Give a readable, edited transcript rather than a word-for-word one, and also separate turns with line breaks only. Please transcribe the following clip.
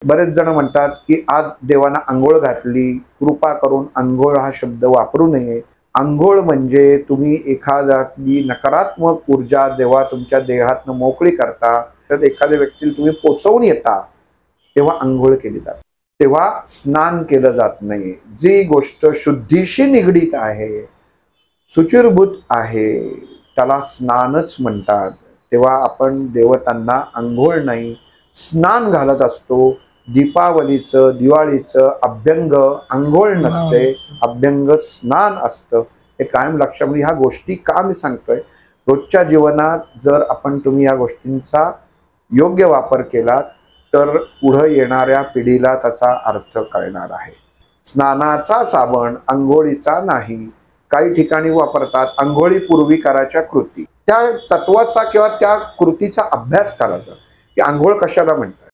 बरेच जण म्हणतात की आज देवानं अंघोळ घातली, कृपा करून अंघोळ हा शब्द वापरू नये. अंघोळ म्हणजे तुम्ही एखाद्यातली नकारात्मक ऊर्जा जेव्हा तुमच्या देहातनं मोकळी करता, तर एखाद्या व्यक्तीला तुम्ही पोचवून येता, तेव्हा अंघोळ केली जाते. तेव्हा स्नान केलं जात नाही. जी गोष्ट शुद्धीशी निगडीत आहे, शुचिर्भूत आहे, त्याला स्नानच म्हणतात. तेव्हा आपण देवतांना अंघोळ नाही, स्नान घालत असतो. दीपावलीचं, दिवाळीचं अभ्यंग अंघोळ नसते, अभ्यंग स्नान असतं. हे कायम लक्षात म्हणजे ह्या गोष्टी का मी सांगतोय, रोजच्या जीवनात जर तुम्ही या गोष्टींचा योग्य वापर केला तर पुढे येणाऱ्या पिढीला त्याचा अर्थ कळणार आहे. स्नानाचा साबण अंघोळीचा नाही. काही ठिकाणी वापरतात अंघोळीपूर्वी करायच्या कृती. त्या तत्वाचा किंवा त्या कृतीचा अभ्यास करायचा की अंघोळ कशाला म्हणतात.